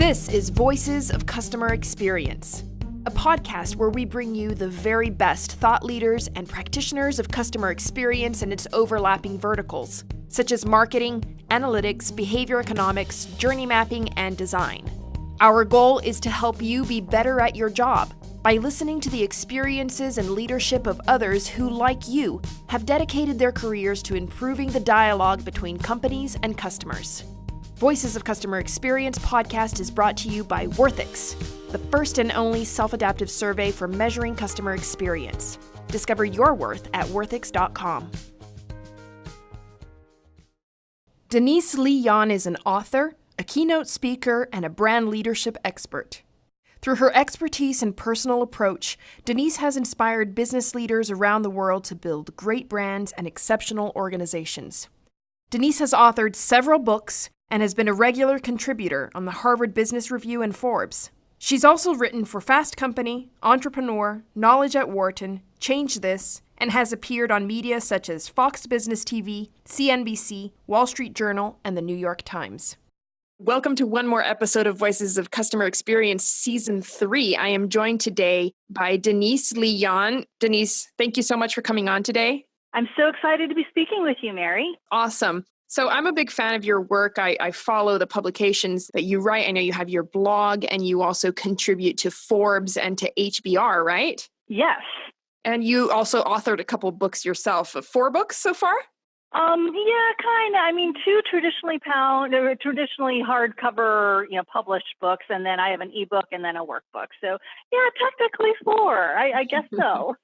This is Voices of Customer Experience, a podcast where we bring you the very best thought leaders and practitioners of customer experience and its overlapping verticals, such as marketing, analytics, behavior economics, journey mapping, and design. Our goal is to help you be better at your job by listening to the experiences and leadership of others who, like you, have dedicated their careers to improving the dialogue between companies and customers. Voices of Customer Experience podcast is brought to you by Worthix, the first and only self-adaptive survey for measuring customer experience. Discover your worth at worthix.com. Denise Lee Yohn is an author, a keynote speaker, and a brand leadership expert. Through her expertise and personal approach, Denise has inspired business leaders around the world to build great brands and exceptional organizations. Denise has authored several books and has been a regular contributor on the Harvard Business Review and Forbes. She's also written for Fast Company, Entrepreneur, Knowledge at Wharton, Change This, and has appeared on media such as Fox Business TV, CNBC, Wall Street Journal, and the New York Times. Welcome to one more episode of Voices of Customer Experience Season 3. I am joined today by Denise Lee Yohn. Denise, thank you so much for coming on today. I'm so excited to be speaking with you, Mary. Awesome. So I'm a big fan of your work. I follow the publications that you write. I know you have your blog and you also contribute to Forbes and to HBR, right? Yes. And you also authored a couple books yourself. 4 books so far? Yeah, kind of. I mean, 2 traditionally hardcover, published books, and then I have an ebook and then a workbook. So yeah, technically 4. I guess so.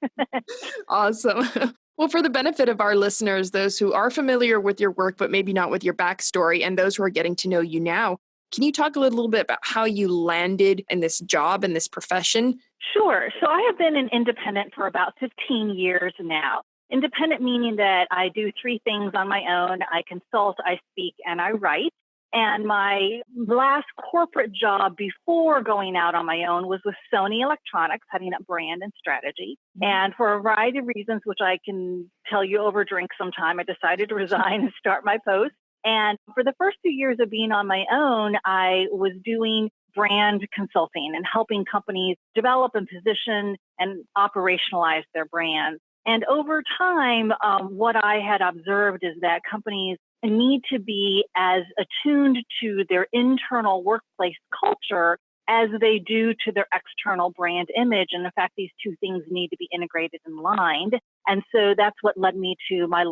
Awesome. Well, for the benefit of our listeners, those who are familiar with your work, but maybe not with your backstory, and those who are getting to know you now, can you talk a little bit about how you landed in this job, in this profession? Sure. So I have been an independent for about 15 years now. Independent meaning that I do 3 things on my own. I consult, I speak, and I write. And my last corporate job before going out on my own was with Sony Electronics, heading up brand and strategy. And for a variety of reasons, which I can tell you over drink sometime, I decided to resign and start my post. And for the first 2 years of being on my own, I was doing brand consulting and helping companies develop and position and operationalize their brands. And over time, what I had observed is that companies need to be as attuned to their internal workplace culture as they do to their external brand image. And in fact, these 2 things need to be integrated and aligned. And so that's what led me to my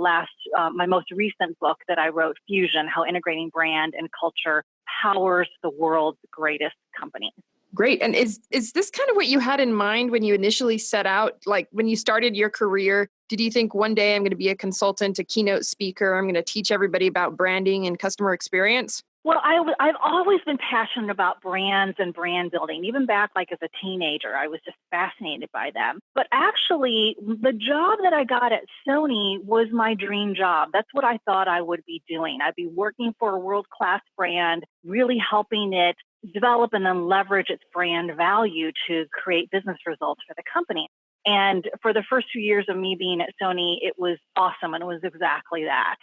most recent book that I wrote, Fusion, How Integrating Brand and Culture Powers the World's Greatest Companies. Great. And is this kind of what you had in mind when you initially set out? Like when you started your career, did you think one day I'm going to be a consultant, a keynote speaker, I'm going to teach everybody about branding and customer experience? Well, I've always been passionate about brands and brand building. Even back as a teenager, I was just fascinated by them. But actually, the job that I got at Sony was my dream job. That's what I thought I would be doing. I'd be working for a world-class brand, really helping it develop and then leverage its brand value to create business results for the company. And for the first 2 years of me being at Sony, it was awesome. And it was exactly that.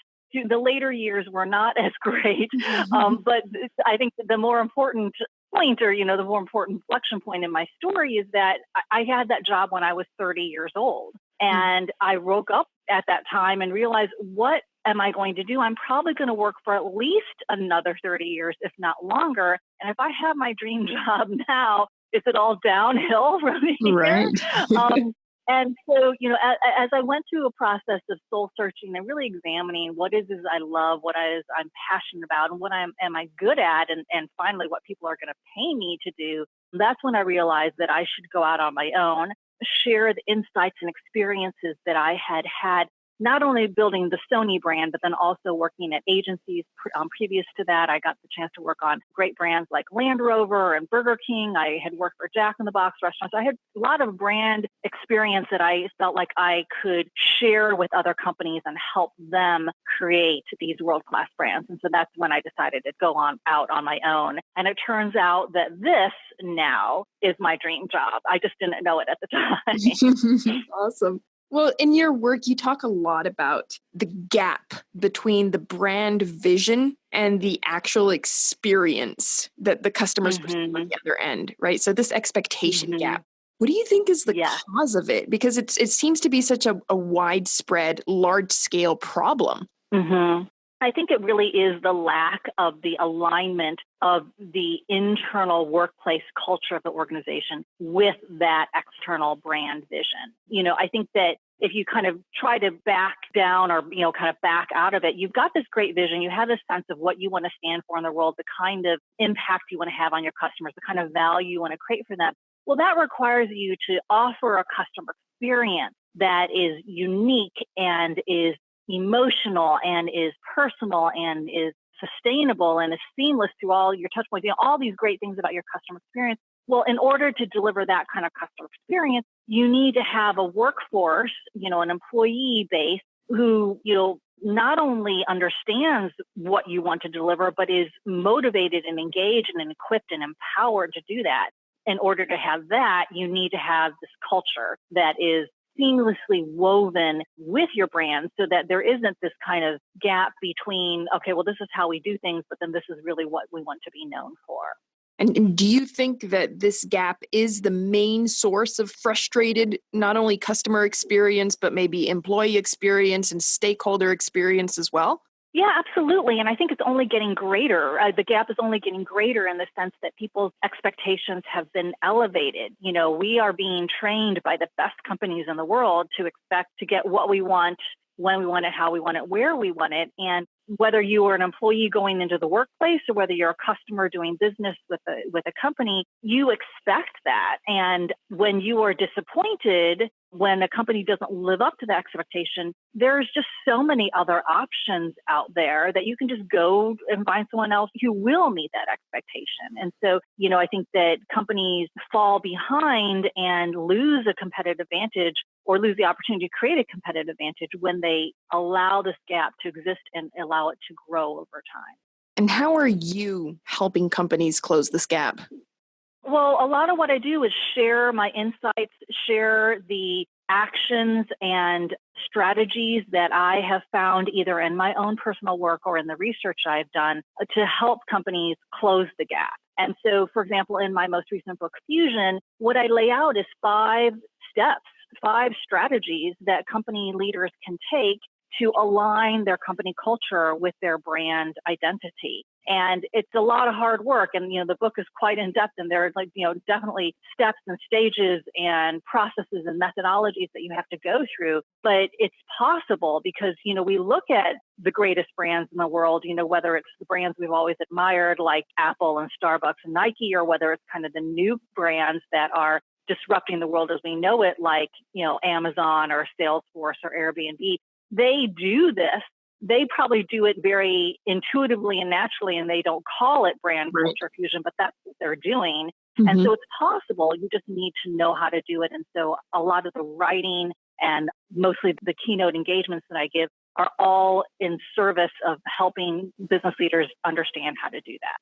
The later years were not as great. But I think the more important point or, the more important inflection point in my story is that I had that job when I was 30 years old. And I woke up at that time and realized, what am I going to do? I'm probably going to work for at least another 30 years, if not longer. And if I have my dream job now, is it all downhill from here? Right. And so, as I went through a process of soul searching and really examining what it is I love, what it is I'm passionate about, and what am I good at, and finally what people are going to pay me to do, that's when I realized that I should go out on my own, share the insights and experiences that I had not only building the Sony brand, but then also working at agencies. Previous to that, I got the chance to work on great brands like Land Rover and Burger King. I had worked for Jack in the Box restaurants. I had a lot of brand experience that I felt like I could share with other companies and help them create these world-class brands. And so that's when I decided to go out on my own. And it turns out that this now is my dream job. I just didn't know it at the time. Awesome. Well, in your work, you talk a lot about the gap between the brand vision and the actual experience that the customers perceive on the other end, right? So this expectation gap. What do you think is the Yeah. cause of it? Because it seems to be such a widespread, large-scale problem. I think it really is the lack of the alignment of the internal workplace culture of the organization with that external brand vision. I think that if you kind of try to back down or, kind of back out of it, you've got this great vision. You have this sense of what you want to stand for in the world, the kind of impact you want to have on your customers, the kind of value you want to create for them. Well, that requires you to offer a customer experience that is unique and is emotional and is personal and is sustainable and is seamless through all your touch points, all these great things about your customer experience. Well, in order to deliver that kind of customer experience, you need to have a workforce, an employee base who, not only understands what you want to deliver, but is motivated and engaged and equipped and empowered to do that. In order to have that, you need to have this culture that is seamlessly woven with your brand so that there isn't this kind of gap between, okay, well, this is how we do things, but then this is really what we want to be known for. And do you think that this gap is the main source of frustrated, not only customer experience, but maybe employee experience and stakeholder experience as well? Yeah, absolutely. And I think it's only getting greater. The gap is only getting greater in the sense that people's expectations have been elevated. We are being trained by the best companies in the world to expect to get what we want, when we want it, how we want it, where we want it. And whether you are an employee going into the workplace or whether you're a customer doing business with a company, you expect that. And when you are disappointed, when a company doesn't live up to that expectation, there's just so many other options out there that you can just go and find someone else who will meet that expectation. And so, I think that companies fall behind and lose a competitive advantage or lose the opportunity to create a competitive advantage when they allow this gap to exist and allow it to grow over time. And how are you helping companies close this gap? Well, a lot of what I do is share my insights, share the actions and strategies that I have found either in my own personal work or in the research I've done to help companies close the gap. And so, for example, in my most recent book, Fusion, what I lay out is 5 steps, 5 strategies that company leaders can take to align their company culture with their brand identity. And it's a lot of hard work. And, the book is quite in depth and there are definitely steps and stages and processes and methodologies that you have to go through. But it's possible because, we look at the greatest brands in the world, whether it's the brands we've always admired like Apple and Starbucks and Nike, or whether it's kind of the new brands that are disrupting the world as we know it, like, Amazon or Salesforce or Airbnb. They do this. They probably do it very intuitively and naturally, and they don't call it brand culture fusion, but that's what they're doing. And so it's possible. You just need to know how to do it. And so a lot of the writing and mostly the keynote engagements that I give are all in service of helping business leaders understand how to do that.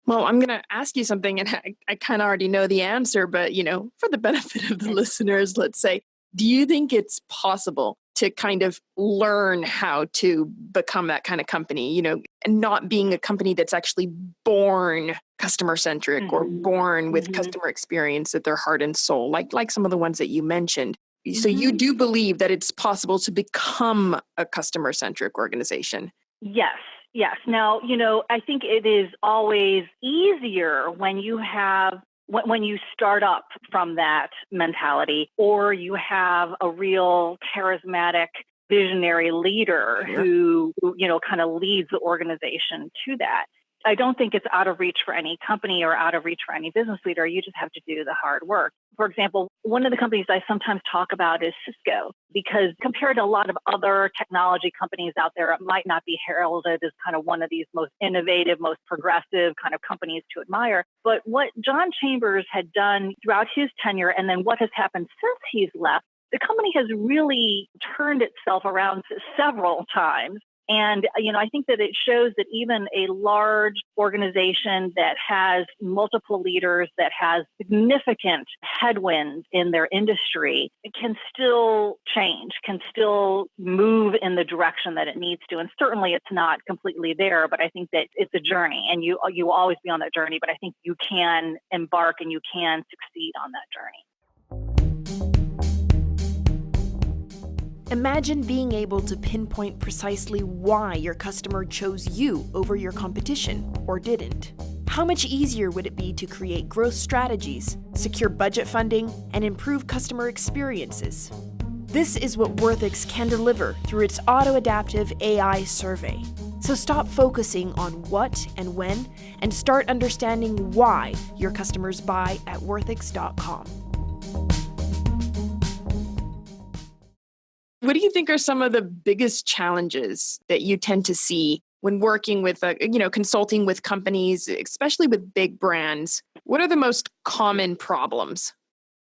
Well, I'm going to ask you something, and I kind of already know the answer, but, for the benefit of the listeners, let's say, do you think it's possible to kind of learn how to become that kind of company, and not being a company that's actually born customer centric or born with customer experience at their heart and soul, like some of the ones that you mentioned? So you do believe that it's possible to become a customer centric organization? Yes. Now, I think it is always easier when you have when you start up from that mentality, or you have a real charismatic, visionary leader who kind of leads the organization to that. I don't think it's out of reach for any company or out of reach for any business leader. You just have to do the hard work. For example, one of the companies I sometimes talk about is Cisco, because compared to a lot of other technology companies out there, it might not be heralded as kind of one of these most innovative, most progressive kind of companies to admire. But what John Chambers had done throughout his tenure, and then what has happened since he's left, the company has really turned itself around several times. And, I think that it shows that even a large organization that has multiple leaders, that has significant headwinds in their industry, can still change, can still move in the direction that it needs to. And certainly it's not completely there, but I think that it's a journey, and you will always be on that journey, but I think you can embark and you can succeed on that journey. Imagine being able to pinpoint precisely why your customer chose you over your competition, or didn't. How much easier would it be to create growth strategies, secure budget funding, and improve customer experiences? This is what Worthix can deliver through its auto-adaptive AI survey. So stop focusing on what and when, and start understanding why your customers buy at Worthix.com. What do you think are some of the biggest challenges that you tend to see when working with, consulting with companies, especially with big brands? What are the most common problems?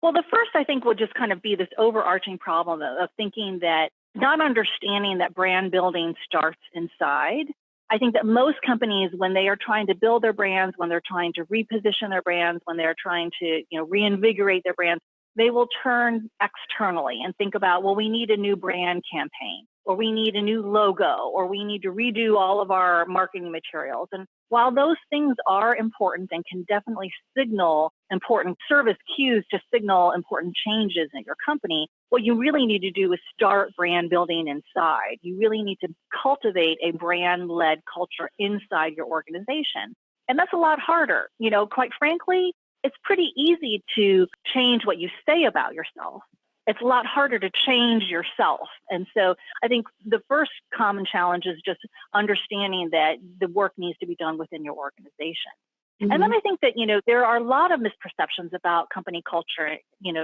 Well, the first, I think, will just kind of be this overarching problem of thinking that, not understanding that brand building starts inside. I think that most companies, when they are trying to build their brands, when they're trying to reposition their brands, when they're trying to, reinvigorate their brands, they will turn externally and think about, well, we need a new brand campaign, or we need a new logo, or we need to redo all of our marketing materials. And while those things are important and can definitely signal important service cues to signal important changes in your company, what you really need to do is start brand building inside. You really need to cultivate a brand-led culture inside your organization. And that's a lot harder. Quite frankly, it's pretty easy to change what you say about yourself. It's a lot harder to change yourself. And so I think the first common challenge is just understanding that the work needs to be done within your organization. Mm-hmm. And then I think that, there are a lot of misperceptions about company culture,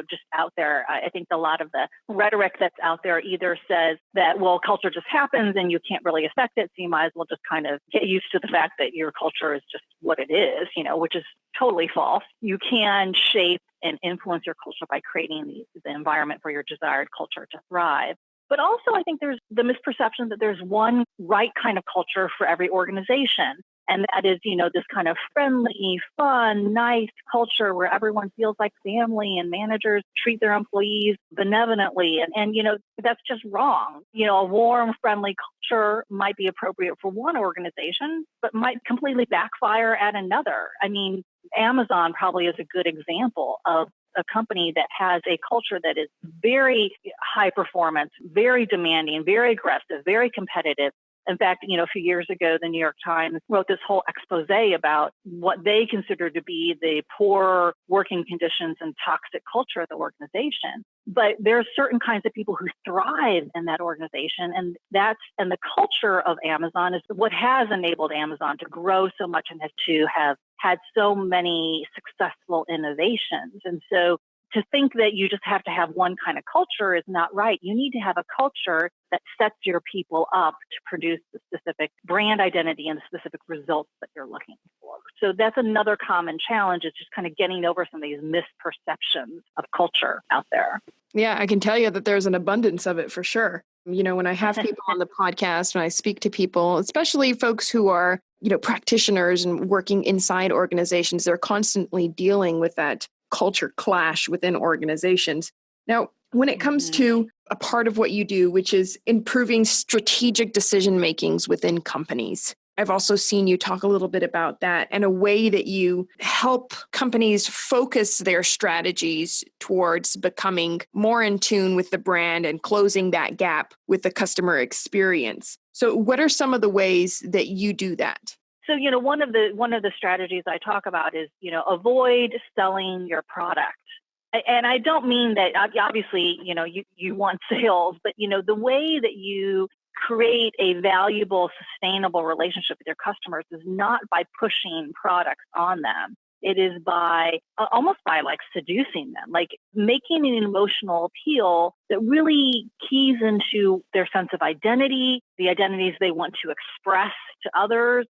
just out there. I think a lot of the rhetoric that's out there either says that, well, culture just happens and you can't really affect it, so you might as well just kind of get used to the fact that your culture is just what it is, which is totally false. You can shape and influence your culture by creating the environment for your desired culture to thrive. But also, I think there's the misperception that there's one right kind of culture for every organization. And that is, this kind of friendly, fun, nice culture where everyone feels like family and managers treat their employees benevolently. And that's just wrong. A warm, friendly culture might be appropriate for one organization, but might completely backfire at another. I mean, Amazon probably is a good example of a company that has a culture that is very high performance, very demanding, very aggressive, very competitive. In fact, a few years ago, the New York Times wrote this whole expose about what they consider to be the poor working conditions and toxic culture of the organization. But there are certain kinds of people who thrive in that organization, and the culture of Amazon is what has enabled Amazon to grow so much and to have had so many successful innovations. And so to think that you just have to have one kind of culture is not right. You need to have a culture that sets your people up to produce the specific brand identity and the specific results that you're looking for. So that's another common challenge, is just kind of getting over some of these misperceptions of culture out there. Yeah, I can tell you that there's an abundance of it for sure. When I have people on the podcast, when I speak to people, especially folks who are, practitioners and working inside organizations, they're constantly dealing with that culture clash within organizations. Now, when it comes to a part of what you do, which is improving strategic decision makings within companies, I've also seen you talk a little bit about that and a way that you help companies focus their strategies towards becoming more in tune with the brand and closing that gap with the customer experience. So what are some of the ways that you do that? So, one of the strategies I talk about is, avoid selling your product. And I don't mean that, obviously, you want sales, but, the way that you create a valuable, sustainable relationship with your customers is not by pushing products on them. It is almost by seducing them, making an emotional appeal that really keys into their sense of identity, the identities they want to express to others,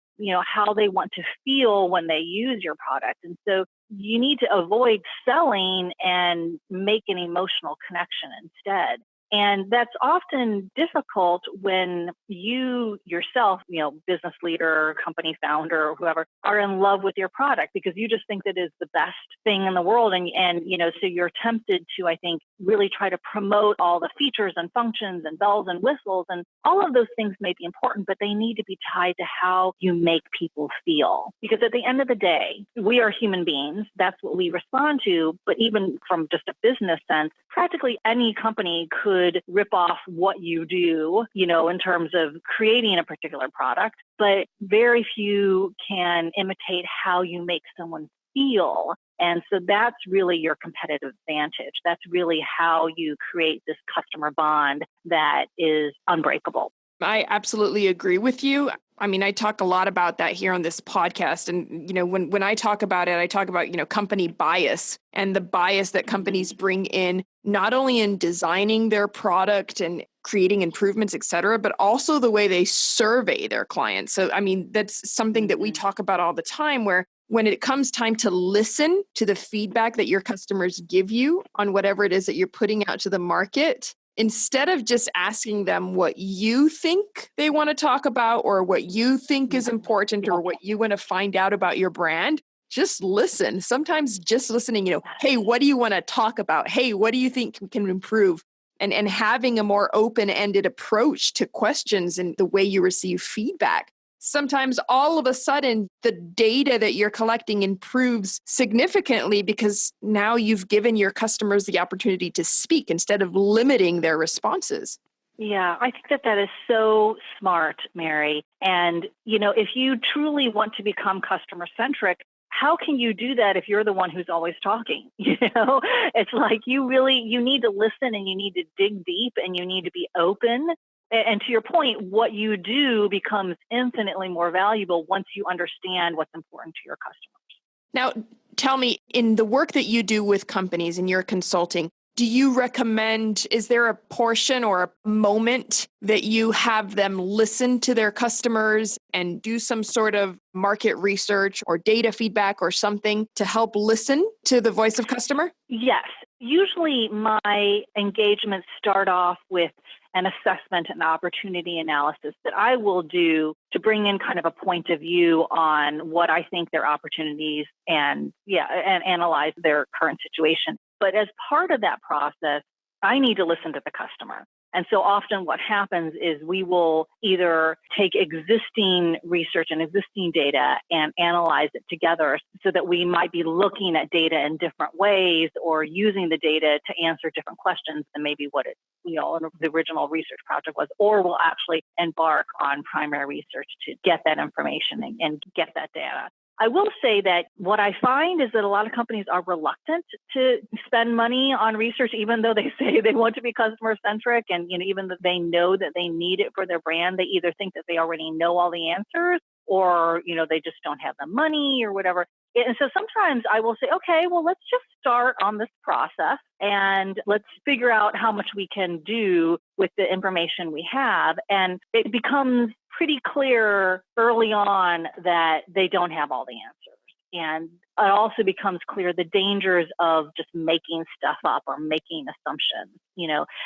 how they want to feel when they use your product. And so you need to avoid selling and make an emotional connection instead. And that's often difficult when you yourself, business leader, company founder, or whoever, are in love with your product because you just think that it's the best thing in the world. And so you're tempted to, I think, really try to promote all the features and functions and bells and whistles. And all of those things may be important, but they need to be tied to how you make people feel. Because at the end of the day, we are human beings. That's what we respond to. But even from just a business sense, practically any company could rip off what you do, in terms of creating a particular product, but very few can imitate how you make someone feel. And so that's really your competitive advantage. That's really how you create this customer bond that is unbreakable. I absolutely agree with you. I mean, I talk a lot about that here on this podcast. And, when I talk about it, I talk about, company bias and the bias that companies bring in, not only in designing their product and creating improvements, et cetera, but also the way they survey their clients. So, I mean, that's something that we talk about all the time, where when it comes time to listen to the feedback that your customers give you on whatever it is that you're putting out to the market, instead of just asking them what you think they want to talk about or what you think is important or what you want to find out about your brand, just listen. Sometimes just listening, hey, what do you want to talk about? Hey, what do you think we can improve? And having a more open-ended approach to questions and the way you receive feedback. Sometimes all of a sudden, the data that you're collecting improves significantly because now you've given your customers the opportunity to speak instead of limiting their responses. Yeah, I think that is so smart, Mary. And, if you truly want to become customer centric, how can you do that if you're the one who's always talking? It's like you need to listen and you need to dig deep and you need to be open. And to your point, what you do becomes infinitely more valuable once you understand what's important to your customers. Now, tell me, in the work that you do with companies in your consulting, do you recommend, is there a portion or a moment that you have them listen to their customers and do some sort of market research or data feedback or something to help listen to the voice of customer? Yes. Usually my engagements start off with an assessment and opportunity analysis that I will do to bring in kind of a point of view on what I think their opportunities and analyze their current situation. But as part of that process, I need to listen to the customer. And so often what happens is we will either take existing research and existing data and analyze it together so that we might be looking at data in different ways or using the data to answer different questions than maybe what the original research project was, or we'll actually embark on primary research to get that information and get that data. I will say that what I find is that a lot of companies are reluctant to spend money on research, even though they say they want to be customer centric, and even though they know that they need it for their brand. They either think that they already know all the answers, or they just don't have the money or whatever. And so sometimes I will say, okay, well, let's just start on this process and let's figure out how much we can do with the information we have. And it becomes pretty clear early on that they don't have all the answers. And it also becomes clear the dangers of just making stuff up or making assumptions,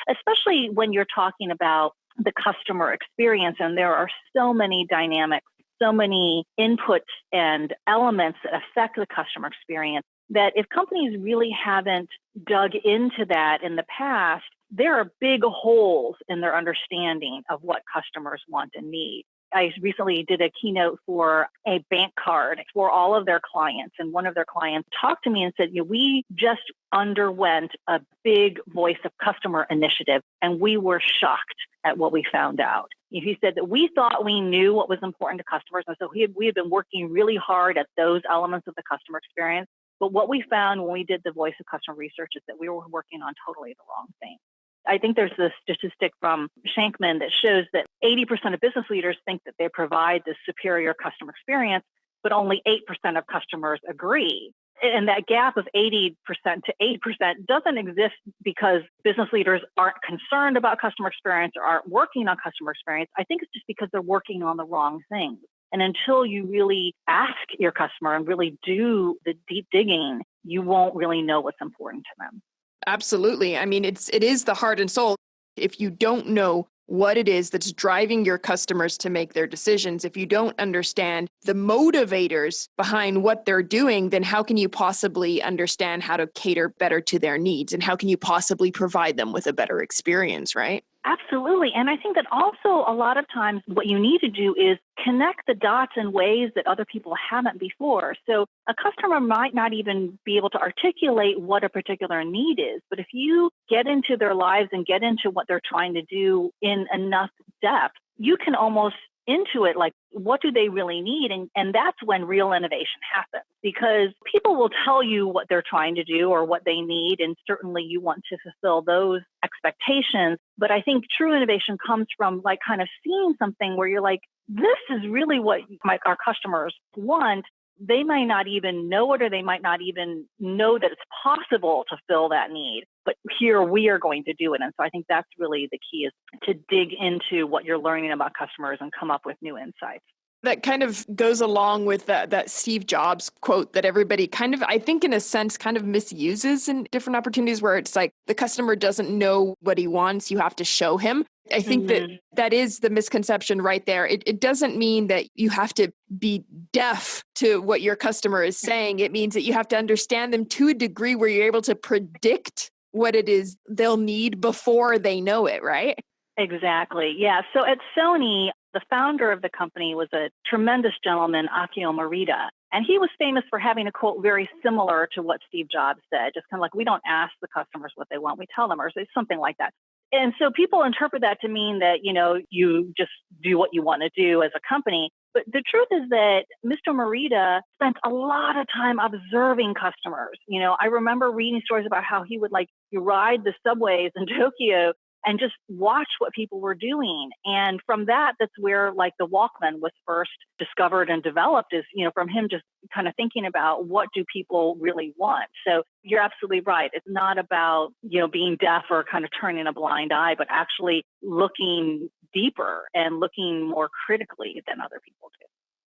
especially when you're talking about the customer experience. And there are so many dynamics, so many inputs and elements that affect the customer experience that if companies really haven't dug into that in the past, there are big holes in their understanding of what customers want and need. I recently did a keynote for a bank card for all of their clients. And one of their clients talked to me and said, we just underwent a big voice of customer initiative, and we were shocked at what we found out. He said that we thought we knew what was important to customers. And so we had been working really hard at those elements of the customer experience. But what we found when we did the voice of customer research is that we were working on totally the wrong thing. I think there's this statistic from Shankman that shows that 80% of business leaders think that they provide this superior customer experience, but only 8% of customers agree. And that gap of 80% to 8% doesn't exist because business leaders aren't concerned about customer experience or aren't working on customer experience. I think it's just because they're working on the wrong things. And until you really ask your customer and really do the deep digging, you won't really know what's important to them. Absolutely. I mean, it is the heart and soul. If you don't know what it is that's driving your customers to make their decisions, if you don't understand the motivators behind what they're doing, then how can you possibly understand how to cater better to their needs? And how can you possibly provide them with a better experience, right? Absolutely. And I think that also a lot of times what you need to do is connect the dots in ways that other people haven't before. So a customer might not even be able to articulate what a particular need is, but if you get into their lives and get into what they're trying to do in enough depth, you can almost intuit like what do they really need, and that's when real innovation happens, because people will tell you what they're trying to do or what they need, and certainly you want to fulfill those expectations. But I think true innovation comes from like kind of seeing something where you're like, this is really what our customers want. They might not even know it, or they might not even know that it's possible to fill that need. But here we are going to do it. And so I think that's really the key, is to dig into what you're learning about customers and come up with new insights. That kind of goes along with that Steve Jobs quote that everybody kind of, I think in a sense, kind of misuses in different opportunities, where it's like the customer doesn't know what he wants. You have to show him. I think that is the misconception right there. It doesn't mean that you have to be deaf to what your customer is saying. It means that you have to understand them to a degree where you're able to predict what it is they'll need before they know it, right? Exactly. Yeah. So at Sony, the founder of the company was a tremendous gentleman, Akio Morita. And he was famous for having a quote very similar to what Steve Jobs said, just kind of like, we don't ask the customers what they want, we tell them, or something like that. And so people interpret that to mean that, you just do what you want to do as a company. But the truth is that Mr. Morita spent a lot of time observing customers. I remember reading stories about how he would you ride the subways in Tokyo and just watch what people were doing. And from that's where the Walkman was first discovered and developed, is, from him just kind of thinking about what do people really want. So you're absolutely right. It's not about, being deaf or kind of turning a blind eye, but actually looking deeper and looking more critically than other people do.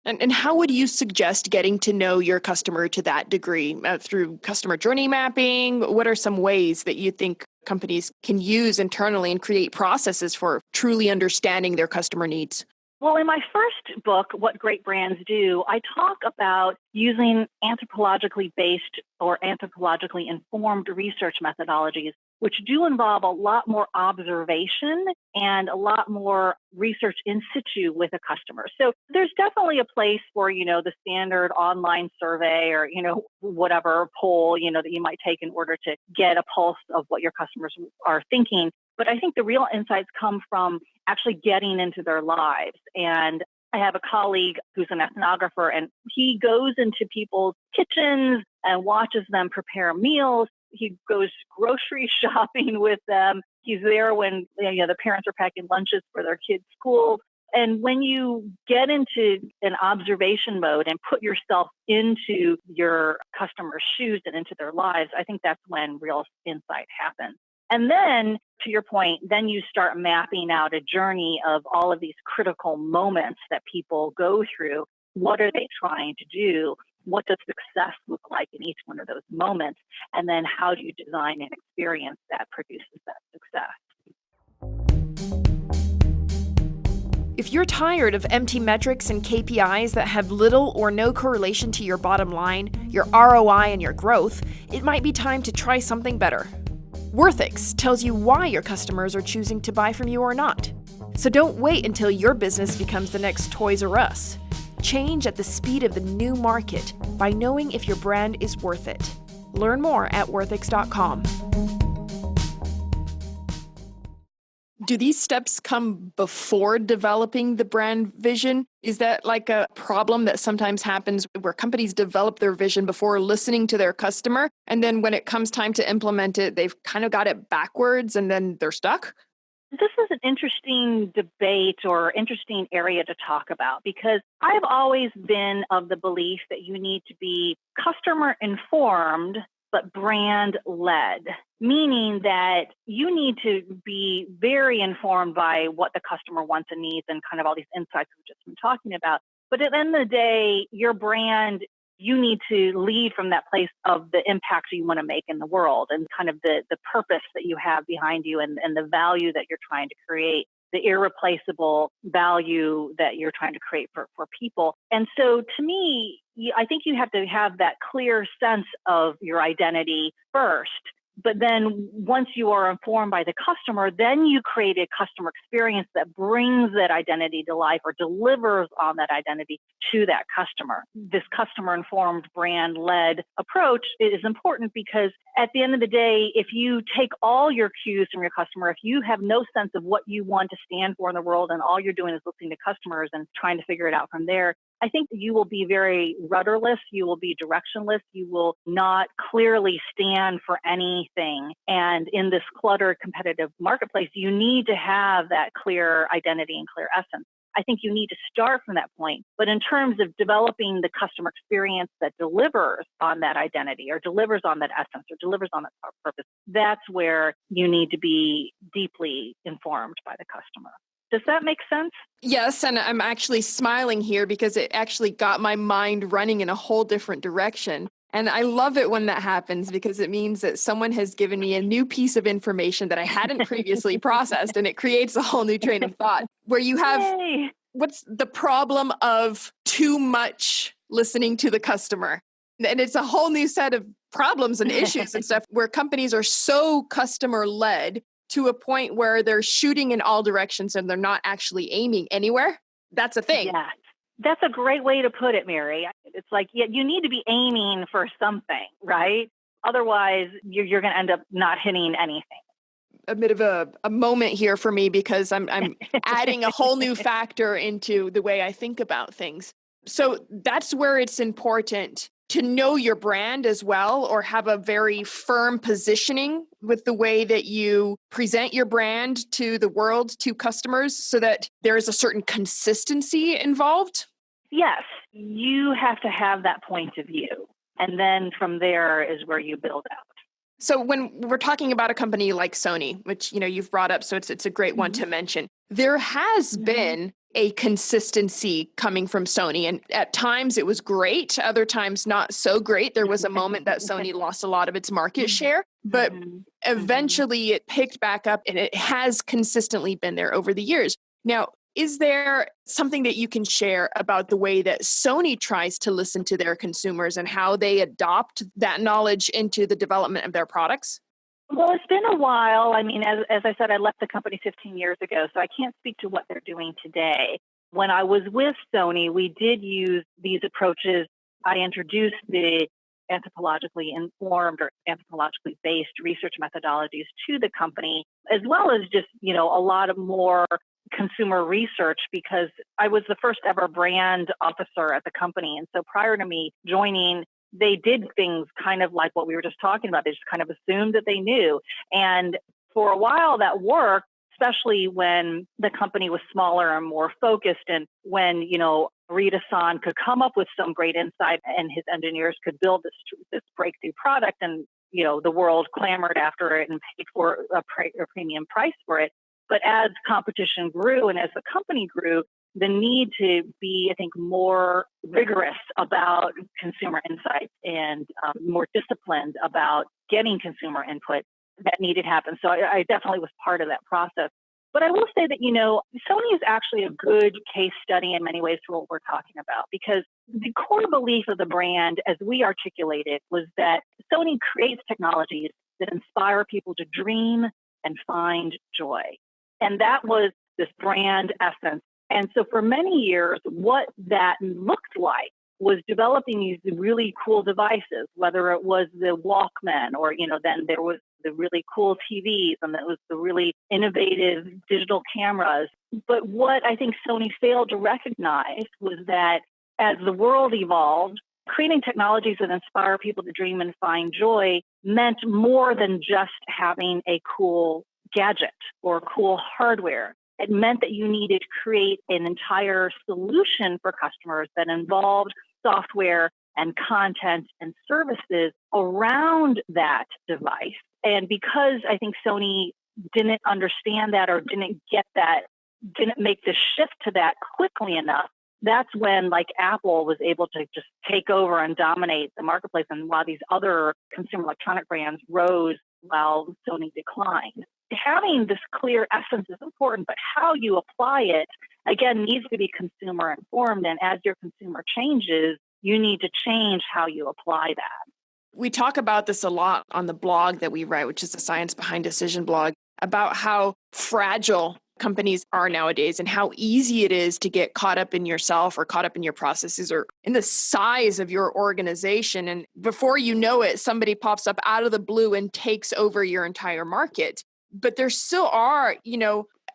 And how would you suggest getting to know your customer to that degree? Through customer journey mapping? What are some ways that you think companies can use internally and create processes for truly understanding their customer needs? Well, in my first book, What Great Brands Do, I talk about using anthropologically based or anthropologically informed research methodologies, which do involve a lot more observation and a lot more research in situ with a customer. So there's definitely a place for, the standard online survey or, whatever poll, that you might take in order to get a pulse of what your customers are thinking. But I think the real insights come from actually getting into their lives. And I have a colleague who's an ethnographer, and he goes into people's kitchens and watches them prepare meals. He goes grocery shopping with them. He's there when the parents are packing lunches for their kids' school. And when you get into an observation mode and put yourself into your customer's shoes and into their lives, I think that's when real insight happens. And then, to your point, then you start mapping out a journey of all of these critical moments that people go through. What are they trying to do? What does success look like in each one of those moments? And then how do you design an experience that produces that success? If you're tired of empty metrics and KPIs that have little or no correlation to your bottom line, your ROI, and your growth, it might be time to try something better. Worthix tells you why your customers are choosing to buy from you or not. So don't wait until your business becomes the next Toys R Us. Change at the speed of the new market by knowing if your brand is worth it. Learn more at worthix.com. Do these steps come before developing the brand vision? Is that like a problem that sometimes happens where companies develop their vision before listening to their customer, and then when it comes time to implement it, they've kind of got it backwards and then they're stuck? This is an interesting debate or interesting area to talk about, because I've always been of the belief that you need to be customer informed but brand led, meaning that you need to be very informed by what the customer wants and needs and kind of all these insights we've just been talking about. But at the end of the day, your brand, you need to lead from that place of the impact you want to make in the world and kind of the purpose that you have behind you and the value that you're trying to create, the irreplaceable value that you're trying to create for people. And so to me, I think you have to have that clear sense of your identity first. But then once you are informed by the customer, then you create a customer experience that brings that identity to life or delivers on that identity to that customer. This customer-informed, brand-led approach is important because at the end of the day, if you take all your cues from your customer, if you have no sense of what you want to stand for in the world and all you're doing is listening to customers and trying to figure it out from there, I think you will be very rudderless, you will be directionless, you will not clearly stand for anything. And in this cluttered competitive marketplace, you need to have that clear identity and clear essence. I think you need to start from that point. But in terms of developing the customer experience that delivers on that identity or delivers on that essence or delivers on that purpose, that's where you need to be deeply informed by the customer. Does that make sense? Yes, and I'm actually smiling here because it actually got my mind running in a whole different direction. And I love it when that happens because it means that someone has given me a new piece of information that I hadn't previously processed, and it creates a whole new train of thought where you have Yay. What's the problem of too much listening to the customer? And it's a whole new set of problems and issues and stuff where companies are so customer led to a point where they're shooting in all directions and they're not actually aiming anywhere. That's a thing. Yeah, that's a great way to put it, Mary. It's like, yeah, you need to be aiming for something, right? Otherwise, you're going to end up not hitting anything. A bit of a moment here for me because I'm adding a whole new factor into the way I think about things. So that's where it's important to know your brand as well, or have a very firm positioning with the way that you present your brand to the world, to customers, so that there is a certain consistency involved. Yes, you have to have that point of view. And then from there is where you build out. So when we're talking about a company like Sony, which you've brought up, so it's a great one to mention, there has been a consistency coming from Sony. And at times it was great, other times not so great. There was a moment that Sony lost a lot of its market share, but eventually it picked back up and it has consistently been there over the years. Now, is there something that you can share about the way that Sony tries to listen to their consumers and how they adopt that knowledge into the development of their products? Well, it's been a while. I mean, as I said, I left the company 15 years ago, so I can't speak to what they're doing today. When I was with Sony, we did use these approaches. I introduced the anthropologically informed or anthropologically based research methodologies to the company, as well as just, a lot of more consumer research, because I was the first ever brand officer at the company. And so prior to me joining, they did things kind of like what we were just talking about. They just kind of assumed that they knew. And for a while that worked, especially when the company was smaller and more focused, and when, Rita-san could come up with some great insight and his engineers could build this breakthrough product, and, the world clamored after it and paid for a premium price for it. But as competition grew and as the company grew, the need to be, I think, more rigorous about consumer insights and more disciplined about getting consumer input, that needed to happen. So I definitely was part of that process. But I will say that, Sony is actually a good case study in many ways for what we're talking about, because the core belief of the brand, as we articulated, was that Sony creates technologies that inspire people to dream and find joy. And that was this brand essence. And so for many years, what that looked like was developing these really cool devices, whether it was the Walkman or, then there was the really cool TVs and there was the really innovative digital cameras. But what I think Sony failed to recognize was that as the world evolved, creating technologies that inspire people to dream and find joy meant more than just having a cool gadget or cool hardware. It meant that you needed to create an entire solution for customers that involved software and content and services around that device. And because I think Sony didn't understand that or didn't get that, didn't make the shift to that quickly enough, that's when like Apple was able to just take over and dominate the marketplace. And while these other consumer electronic brands rose while Sony declined. Having this clear essence is important, but how you apply it, again, needs to be consumer informed. And as your consumer changes, you need to change how you apply that. We talk about this a lot on the blog that we write, which is the Science Behind Decision blog, about how fragile companies are nowadays and how easy it is to get caught up in yourself or caught up in your processes or in the size of your organization. And before you know it, somebody pops up out of the blue and takes over your entire market. But there still are,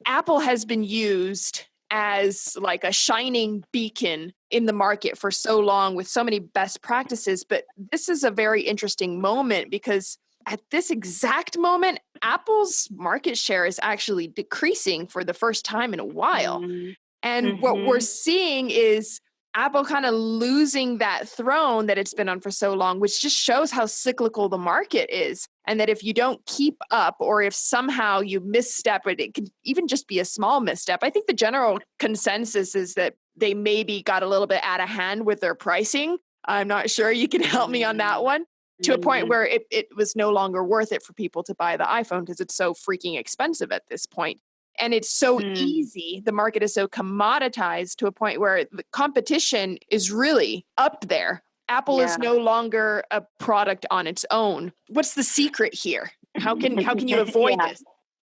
Apple has been used as like a shining beacon in the market for so long with so many best practices. But this is a very interesting moment because at this exact moment, Apple's market share is actually decreasing for the first time in a while. Mm-hmm. And what we're seeing is Apple kind of losing that throne that it's been on for so long, which just shows how cyclical the market is. And that if you don't keep up or if somehow you misstep, it can even just be a small misstep. I think the general consensus is that they maybe got a little bit out of hand with their pricing. I'm not sure you can help me on that one. To a point where it was no longer worth it for people to buy the iPhone because it's so freaking expensive at this point. And it's so easy. The market is so commoditized to a point where the competition is really up there. Apple is no longer a product on its own. What's the secret here? How can you avoid this?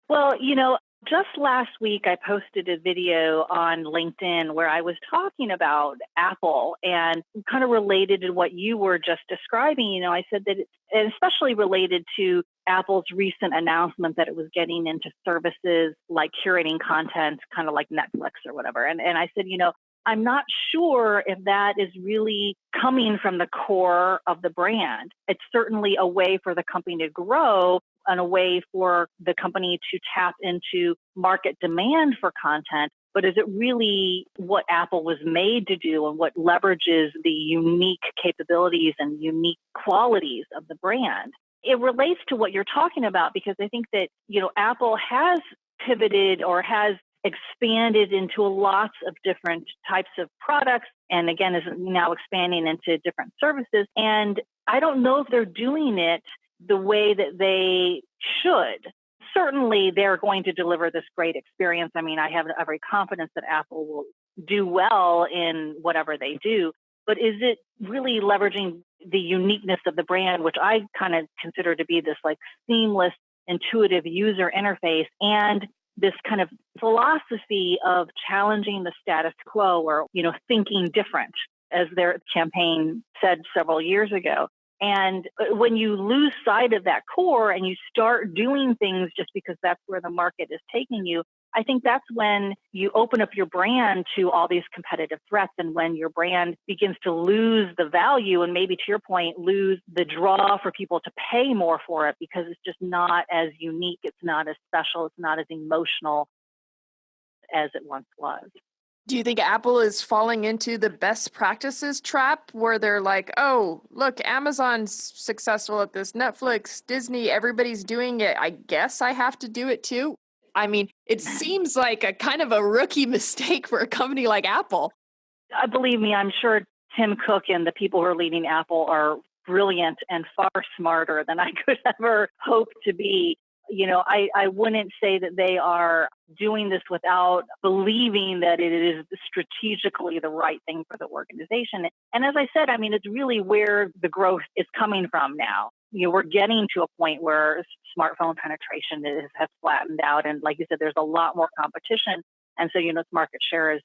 Well, just last week, I posted a video on LinkedIn where I was talking about Apple and kind of related to what you were just describing. I said that and especially related to Apple's recent announcement that it was getting into services like curating content, kind of like Netflix or whatever. And I said, I'm not sure if that is really coming from the core of the brand. It's certainly a way for the company to grow and a way for the company to tap into market demand for content. But is it really what Apple was made to do and what leverages the unique capabilities and unique qualities of the brand? It relates to what you're talking about because I think that, Apple has pivoted or has expanded into lots of different types of products and again is now expanding into different services. And I don't know if they're doing it the way that they should. Certainly, they're going to deliver this great experience. I mean, I have every confidence that Apple will do well in whatever they do. But is it really leveraging the uniqueness of the brand, which I kind of consider to be this like seamless, intuitive user interface and this kind of philosophy of challenging the status quo or, thinking different, as their campaign said several years ago. And when you lose sight of that core and you start doing things just because that's where the market is taking you, I think that's when you open up your brand to all these competitive threats and when your brand begins to lose the value and maybe to your point, lose the draw for people to pay more for it because it's just not as unique, it's not as special, it's not as emotional as it once was. Do you think Apple is falling into the best practices trap where they're like, oh, look, Amazon's successful at this, Netflix, Disney, everybody's doing it. I guess I have to do it too. I mean, it seems like a kind of a rookie mistake for a company like Apple. Believe me, I'm sure Tim Cook and the people who are leading Apple are brilliant and far smarter than I could ever hope to be. I wouldn't say that they are doing this without believing that it is strategically the right thing for the organization. And as I said, I mean, it's really where the growth is coming from now. We're getting to a point where smartphone penetration has flattened out. And like you said, there's a lot more competition. And so, its market share is,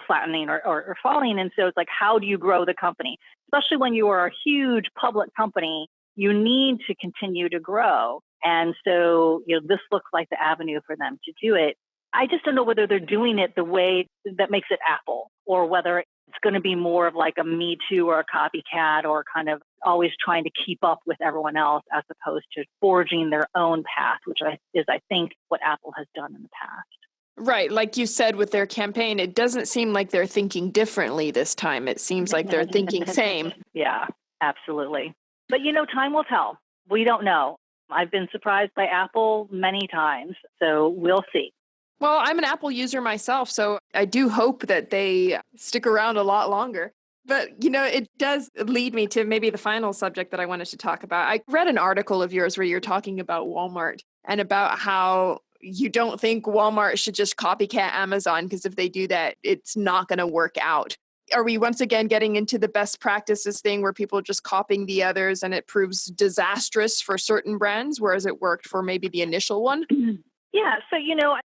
flattening or falling. And so it's like, how do you grow the company? Especially when you are a huge public company, you need to continue to grow. And so, this looks like the avenue for them to do it. I just don't know whether they're doing it the way that makes it Apple or whether it's going to be more of like a Me Too or a copycat or kind of always trying to keep up with everyone else as opposed to forging their own path, which is, I think, what Apple has done in the past. Right. Like you said with their campaign, it doesn't seem like they're thinking differently this time. It seems like they're thinking same. Yeah, absolutely. But, time will tell. We don't know. I've been surprised by Apple many times, so we'll see. Well, I'm an Apple user myself, so I do hope that they stick around a lot longer. But, it does lead me to maybe the final subject that I wanted to talk about. I read an article of yours where you're talking about Walmart and about how you don't think Walmart should just copycat Amazon because if they do that, it's not going to work out. Are we once again getting into the best practices thing where people are just copying the others and it proves disastrous for certain brands, whereas it worked for maybe the initial one? Yeah. So,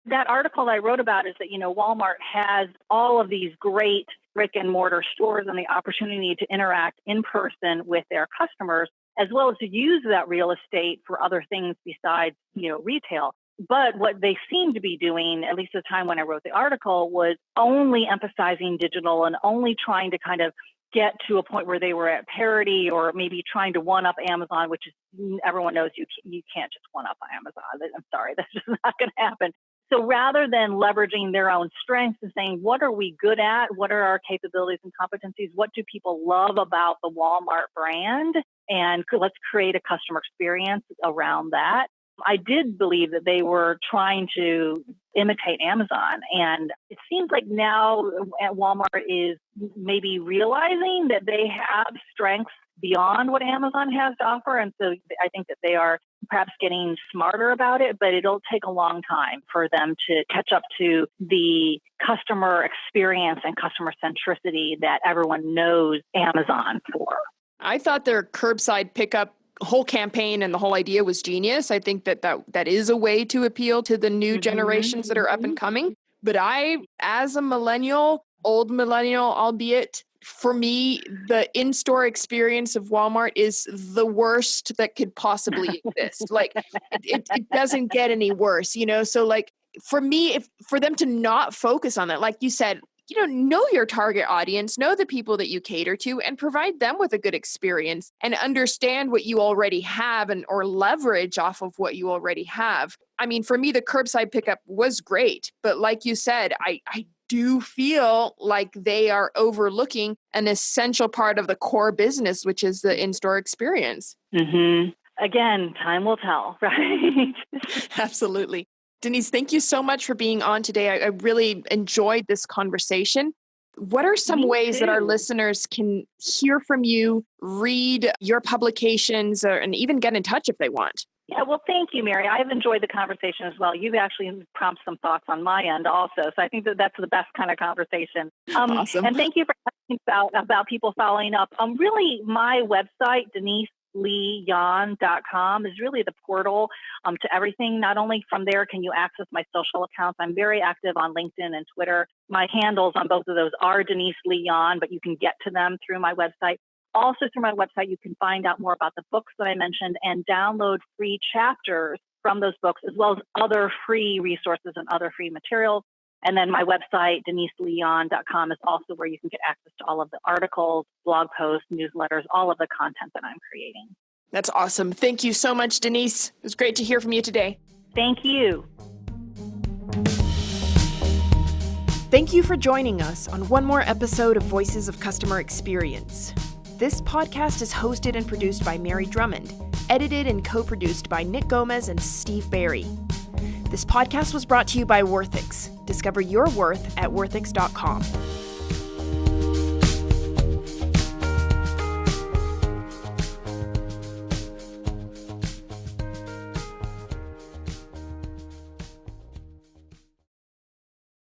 that article I wrote about is that, Walmart has all of these great brick and mortar stores and the opportunity to interact in person with their customers, as well as to use that real estate for other things besides, retail. But what they seem to be doing, at least at the time when I wrote the article, was only emphasizing digital and only trying to kind of get to a point where they were at parity or maybe trying to one-up Amazon, which is everyone knows you can't just one-up Amazon. I'm sorry, that's just not going to happen. So rather than leveraging their own strengths and saying, what are we good at? What are our capabilities and competencies? What do people love about the Walmart brand? And let's create a customer experience around that. I did believe that they were trying to imitate Amazon. And it seems like now Walmart is maybe realizing that they have strengths beyond what Amazon has to offer. And so I think that they are perhaps getting smarter about it, but it'll take a long time for them to catch up to the customer experience and customer centricity that everyone knows Amazon for. I thought their curbside pickup whole campaign and the whole idea was genius. I think that is a way to appeal to the new generations that are up and coming. But I, as a millennial, old millennial, albeit, for me, the in-store experience of Walmart is the worst that could possibly exist. Like it doesn't get any worse, So like for me, for them to not focus on that, like you said, know your target audience, know the people that you cater to, and provide them with a good experience and understand what you already have or leverage off of what you already have. I mean, for me, the curbside pickup was great, but like you said, I do feel like they are overlooking an essential part of the core business, which is the in-store experience. Mm-hmm. Again, time will tell, right? Absolutely. Denise, thank you so much for being on today. I really enjoyed this conversation. What are some ways that our listeners can hear from you, read your publications, and even get in touch if they want? Yeah, well, thank you, Mary. I've enjoyed the conversation as well. You've actually prompted some thoughts on my end also. So I think that that's the best kind of conversation. Awesome. And thank you for asking about people following up. Really, my website, DeniseLeeYohn.com, is really the portal to everything. Not only from there can you access my social accounts. I'm very active on LinkedIn and Twitter. My handles on both of those are Denise Lee Yohn, but you can get to them through my website. Also through my website, you can find out more about the books that I mentioned and download free chapters from those books, as well as other free resources and other free materials. And then my website, DeniseLeeYohn.com, is also where you can get access to all of the articles, blog posts, newsletters, all of the content that I'm creating. That's awesome. Thank you so much, Denise. It was great to hear from you today. Thank you. Thank you for joining us on one more episode of Voices of Customer Experience. This podcast is hosted and produced by Mary Drumond, edited and co-produced by Nick Gomez and Steve Barry. This podcast was brought to you by Worthix. Discover your worth at worthix.com.